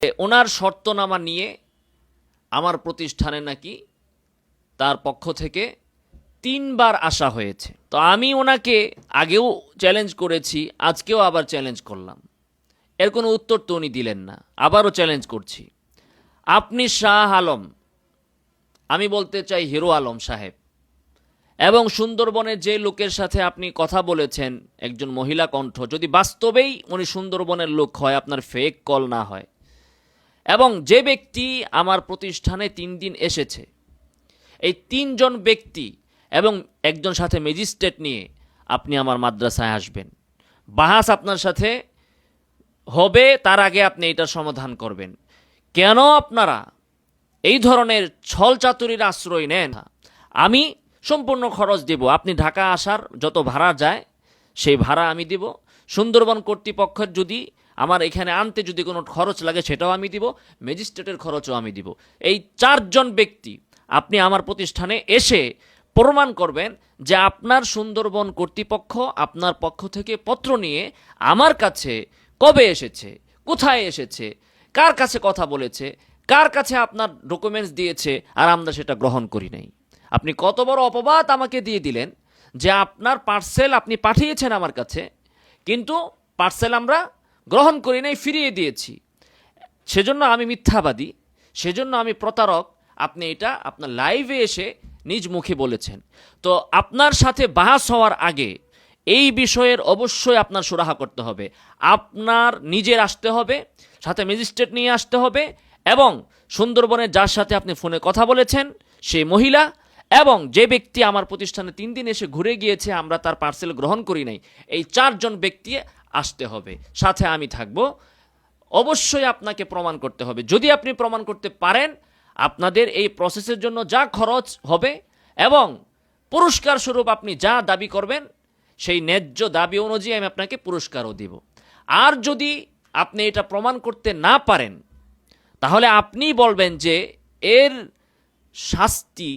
ওনার শর্তনামা নিয়ে আমার প্রতিষ্ঠানে নাকি তার পক্ষ থেকে ৩ বার আসা হয়েছে। তো আমি ওনাকে আগেও চ্যালেঞ্জ করেছি, আজকেও আবার চ্যালেঞ্জ করলাম। এর কোনো উত্তর তো উনি দিলেন না। আবারও চ্যালেঞ্জ করছি, আপনি শাহ আলম, আমি বলতে চাই হিরো আলম সাহেব, এবং সুন্দরবনের যে লোকের সাথে আপনি কথা বলেছেন, একজন মহিলা কণ্ঠ, যদি বাস্তবেই উনি সুন্দরবনের লোক হয়, আপনার ফেক কল না হয়, এবং যে ব্যক্তি আমার প্রতিষ্ঠানে ৩ দিন এসেছে, এই ৩ জন ব্যক্তি এবং একজন সাথে ম্যাজিস্ট্রেট নিয়ে আপনি আমার মাদ্রাসায় আসবেন। বাহাস আপনার সাথে হবে, তার আগে আপনি এটার সমাধান করবেন। কেন আপনারা এই ধরনের ছল চাতুরির আশ্রয় নেন? আমি সম্পূর্ণ খরচ দেব, আপনি ঢাকা আসার যত ভাড়া যায় সেই ভাড়া আমি দিব। সুন্দরবন কর্তৃপক্ষের যদি আমার এখানে আনতে যদি কোনো খরচ লাগে সেটাও আমি দিব, ম্যাজিস্ট্রেটের খরচও আমি দিব। এই ৪ জন ব্যক্তি আপনি আমার প্রতিষ্ঠানে এসে প্রমাণ করবেন যে আপনার সুন্দরবন কর্তৃপক্ষ আপনার পক্ষ থেকে পত্র নিয়ে আমার কাছে কবে এসেছে, কোথায় এসেছে, কার কাছে কথা বলেছে, কার কাছে আপনার ডকুমেন্টস দিয়েছে, আর আমরা সেটা গ্রহণ করি নাই। আপনি কত বড় অপবাদ আমাকে দিয়ে দিলেন যে আপনার পার্সেল আপনি পাঠিয়েছেন আমার কাছে, কিন্তু পার্সেল আমরা গ্রহণ করি নাই, ফিরিয়ে দিয়েছি। সেজন্য আমি মিথ্যাবাদী, সেজন্য আমি প্রতারক। আপনি এটা আপনার লাইভে এসে নিজ মুখে বলেছেন। তো আপনার সাথে বাহাস হওয়ার আগে এই বিষয়ের অবশ্যই আপনার সুরাহা করতে হবে। আপনার নিজের আসতে হবে, সাথে ম্যাজিস্ট্রেট নিয়ে আসতে হবে, এবং সুন্দরবনের যার সাথে আপনি ফোনে কথা বলেছেন সেই মহিলা, এবং যে ব্যক্তি আমার প্রতিষ্ঠানে ৩ দিন এসে ঘুরে গিয়েছে, আমরা তার পার্সেল গ্রহণ করি নাই, এই ৪ জন ব্যক্তি আসতে হবে, সাথে আমি থাকব। অবশ্যই আপনাকে প্রমাণ করতে হবে। যদি আপনি প্রমাণ করতে পারেন, আপনাদের এই প্রসেসের জন্য যা খরচ হবে এবং পুরস্কার স্বরূপ আপনি যা দাবি করবেন, সেই ন্যায্য দাবি অনুযায়ী আমি আপনাকে পুরস্কারও দিব। আর যদি আপনি এটা প্রমাণ করতে না পারেন, তাহলে আপনি বলবেন যে এর শাস্তি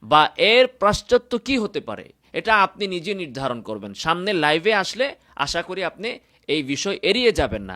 বা এর পাশ্চাত্য কি হতে পারে, এটা আপনি নিজে নির্ধারণ করবেন। সামনে লাইভে আসলে আশা করি আপনি এই বিষয় এড়িয়ে যাবেন না।